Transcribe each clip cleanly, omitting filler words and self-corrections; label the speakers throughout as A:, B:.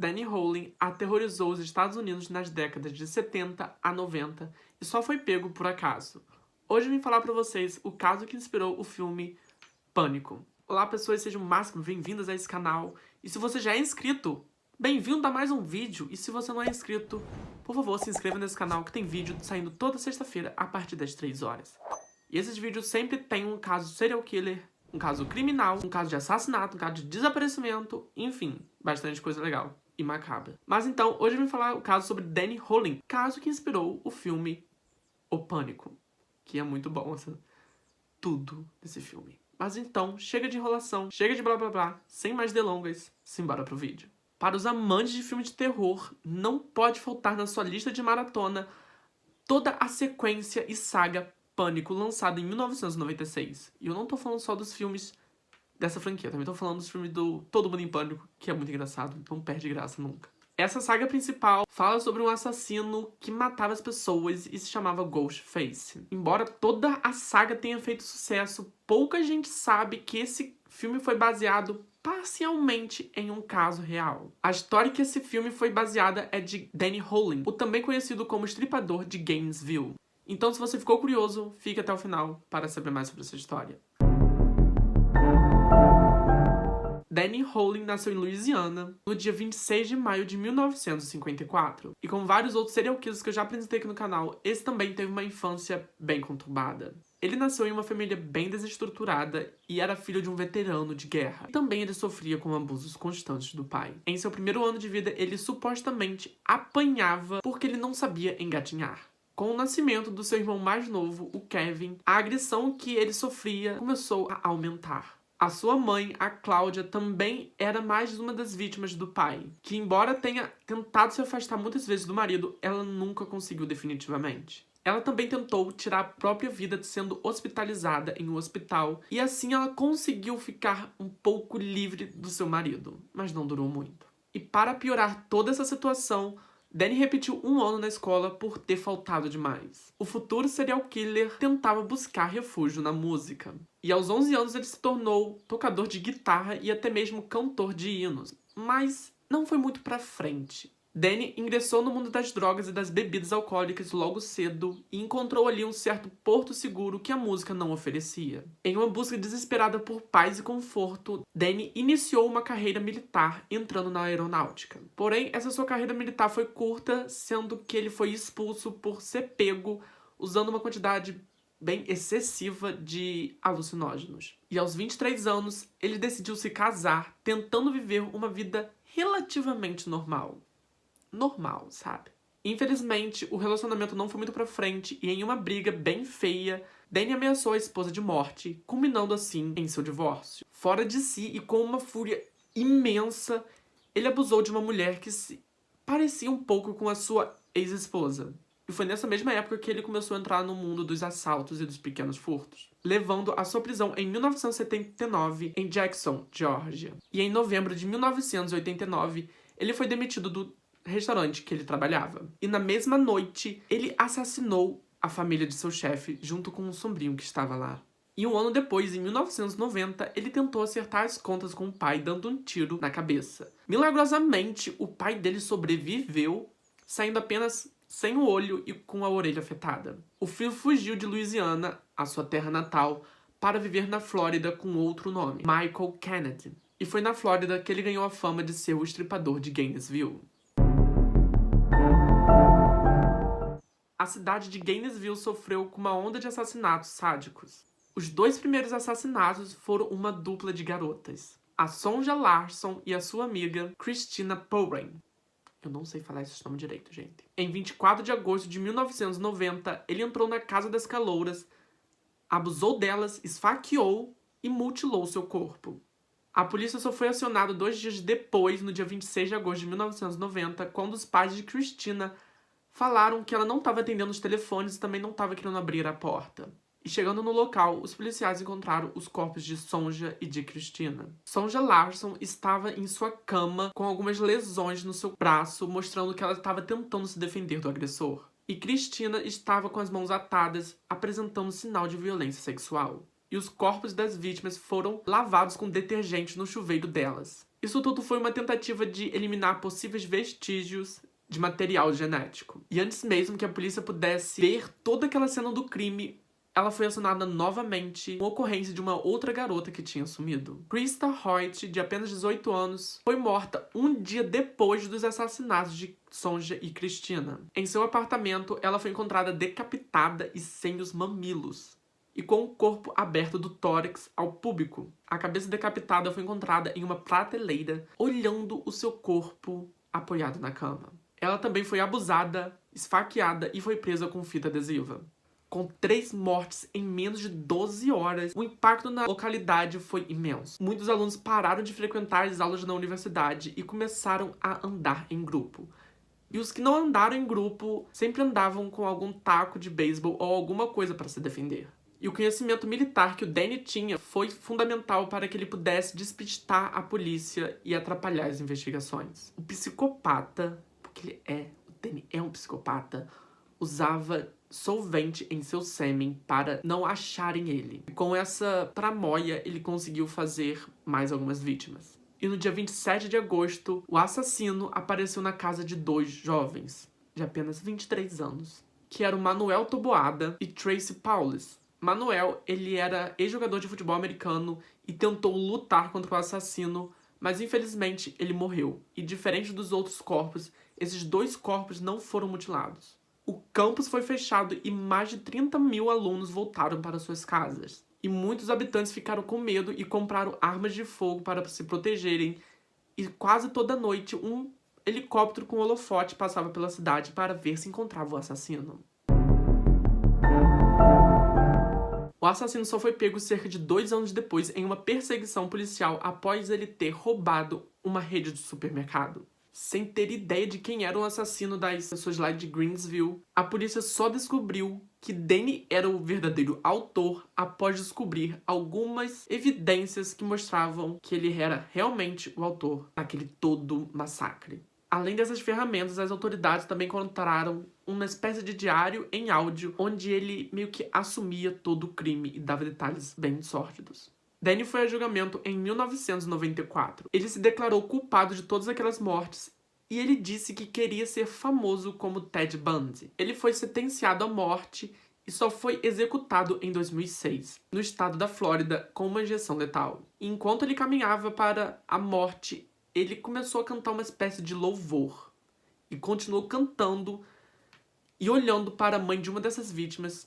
A: Danny Howling aterrorizou os Estados Unidos nas décadas de 70 a 90 e só foi pego por acaso. Hoje eu vim falar pra vocês o caso que inspirou o filme Pânico. Olá pessoas, sejam máximo bem-vindas a esse canal. E se você já é inscrito, bem-vindo a mais um vídeo. E se você não é inscrito, por favor se inscreva nesse canal que tem vídeo saindo toda sexta-feira a partir das 3 horas. E esses vídeos sempre tem um caso de serial killer, um caso criminal, um caso de assassinato, um caso de desaparecimento, enfim, bastante coisa legal e macabra. Mas então, hoje eu vim falar o caso sobre Danny Howling, caso que inspirou o filme O Pânico, que é muito bom, assim, tudo desse filme. Mas então, chega de enrolação, chega de blá blá blá, sem mais delongas, simbora pro vídeo. Para os amantes de filme de terror, não pode faltar na sua lista de maratona toda a sequência e saga Pânico, lançada em 1996. E eu não tô falando só dos filmes dessa franquia, eu também tô falando dos filmes do Todo Mundo em Pânico, que é muito engraçado, não perde graça nunca. Essa saga principal fala sobre um assassino que matava as pessoas e se chamava Ghostface. Embora toda a saga tenha feito sucesso, pouca gente sabe que esse filme foi baseado parcialmente em um caso real. A história que esse filme foi baseada é de Danny Howling, o também conhecido como estripador de Gainesville. Então, se você ficou curioso, fique até o final para saber mais sobre essa história. Danny Howling nasceu em Louisiana no dia 26 de maio de 1954. E como vários outros serial killers que eu já apresentei aqui no canal, esse também teve uma infância bem conturbada. Ele nasceu em uma família bem desestruturada e era filho de um veterano de guerra. E também ele sofria com abusos constantes do pai. Em seu primeiro ano de vida, ele supostamente apanhava porque ele não sabia engatinhar. Com o nascimento do seu irmão mais novo, o Kevin, a agressão que ele sofria começou a aumentar. A sua mãe, a Cláudia, também era mais uma das vítimas do pai, que embora tenha tentado se afastar muitas vezes do marido, ela nunca conseguiu definitivamente. Ela também tentou tirar a própria vida sendo hospitalizada em um hospital, e assim ela conseguiu ficar um pouco livre do seu marido, mas não durou muito. E para piorar toda essa situação, Danny repetiu um ano na escola por ter faltado demais. O futuro serial killer tentava buscar refúgio na música. E aos 11 anos ele se tornou tocador de guitarra e até mesmo cantor de hinos. Mas não foi muito pra frente. Danny ingressou no mundo das drogas e das bebidas alcoólicas logo cedo e encontrou ali um certo porto seguro que a música não oferecia. Em uma busca desesperada por paz e conforto, Danny iniciou uma carreira militar entrando na aeronáutica. Porém, essa sua carreira militar foi curta, sendo que ele foi expulso por ser pego usando uma quantidade bem excessiva de alucinógenos. E aos 23 anos, ele decidiu se casar, tentando viver uma vida relativamente normal. Normal, sabe? Infelizmente, o relacionamento não foi muito pra frente e em uma briga bem feia, Danny ameaçou a esposa de morte, culminando assim em seu divórcio. Fora de si e com uma fúria imensa, ele abusou de uma mulher que se parecia um pouco com a sua ex-esposa. E foi nessa mesma época que ele começou a entrar no mundo dos assaltos e dos pequenos furtos, levando a sua prisão em 1979 em Jackson, Geórgia. E em novembro de 1989, ele foi demitido do restaurante que ele trabalhava. E na mesma noite, ele assassinou a família de seu chefe junto com um sombrinho que estava lá. E um ano depois, em 1990, ele tentou acertar as contas com o pai dando um tiro na cabeça. Milagrosamente, o pai dele sobreviveu, saindo apenas sem o olho e com a orelha afetada. O filho fugiu de Louisiana, a sua terra natal, para viver na Flórida com outro nome, Michael Kennedy. E foi na Flórida que ele ganhou a fama de ser o estripador de Gainesville. A cidade de Gainesville sofreu com uma onda de assassinatos sádicos. Os dois primeiros assassinatos foram uma dupla de garotas, a Sonja Larson e a sua amiga Christina Powray. Eu não sei falar esse nome direito, gente. Em 24 de agosto de 1990, ele entrou na casa das calouras, abusou delas, esfaqueou e mutilou seu corpo. A polícia só foi acionada 2 dias depois, no dia 26 de agosto de 1990, quando os pais de Christina falaram que ela não estava atendendo os telefones e também não estava querendo abrir a porta. E chegando no local, os policiais encontraram os corpos de Sonja e de Christina. Sonja Larson estava em sua cama com algumas lesões no seu braço, mostrando que ela estava tentando se defender do agressor. E Christina estava com as mãos atadas, apresentando sinal de violência sexual. E os corpos das vítimas foram lavados com detergente no chuveiro delas. Isso tudo foi uma tentativa de eliminar possíveis vestígios de material genético. E antes mesmo que a polícia pudesse ver toda aquela cena do crime, ela foi acionada novamente com a ocorrência de uma outra garota que tinha sumido. Krista Hoyt, de apenas 18 anos, foi morta um dia depois dos assassinatos de Sonja e Cristina. Em seu apartamento, ela foi encontrada decapitada e sem os mamilos, e com o corpo aberto do tórax ao público. A cabeça decapitada foi encontrada em uma prateleira, olhando o seu corpo apoiado na cama. Ela também foi abusada, esfaqueada e foi presa com fita adesiva. Com 3 mortes em menos de 12 horas, o impacto na localidade foi imenso. Muitos alunos pararam de frequentar as aulas na universidade e começaram a andar em grupo. E os que não andaram em grupo sempre andavam com algum taco de beisebol ou alguma coisa para se defender. E o conhecimento militar que o Danny tinha foi fundamental para que ele pudesse despistar a polícia e atrapalhar as investigações. O psicopata, porque o Danny é um psicopata, usava solvente em seu sêmen para não acharem ele. E com essa tramóia, ele conseguiu fazer mais algumas vítimas. E no dia 27 de agosto, o assassino apareceu na casa de 2 jovens, de apenas 23 anos, que eram Manuel Toboada e Tracy Paulis. Manuel, ele era ex-jogador de futebol americano e tentou lutar contra o assassino, mas infelizmente ele morreu. E diferente dos outros corpos, esses 2 corpos não foram mutilados. O campus foi fechado e mais de 30 mil alunos voltaram para suas casas. E muitos habitantes ficaram com medo e compraram armas de fogo para se protegerem. E quase toda noite, um helicóptero com holofote passava pela cidade para ver se encontrava o assassino. O assassino só foi pego cerca de 2 anos depois em uma perseguição policial após ele ter roubado uma rede de supermercado. Sem ter ideia de quem era o assassino das pessoas lá de Greensville, a polícia só descobriu que Danny era o verdadeiro autor após descobrir algumas evidências que mostravam que ele era realmente o autor daquele todo massacre. Além dessas ferramentas, as autoridades também encontraram uma espécie de diário em áudio onde ele meio que assumia todo o crime e dava detalhes bem sórdidos. Danny foi a julgamento em 1994. Ele se declarou culpado de todas aquelas mortes e ele disse que queria ser famoso como Ted Bundy. Ele foi sentenciado à morte e só foi executado em 2006, no estado da Flórida, com uma injeção letal. E enquanto ele caminhava para a morte, ele começou a cantar uma espécie de louvor. E continuou cantando e olhando para a mãe de uma dessas vítimas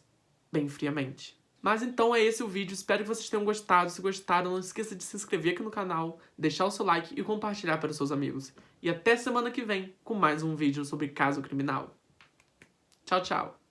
A: bem friamente. Mas então é esse o vídeo, espero que vocês tenham gostado. Se gostaram, não esqueça de se inscrever aqui no canal, deixar o seu like e compartilhar para os seus amigos. E até semana que vem com mais um vídeo sobre caso criminal. Tchau, tchau!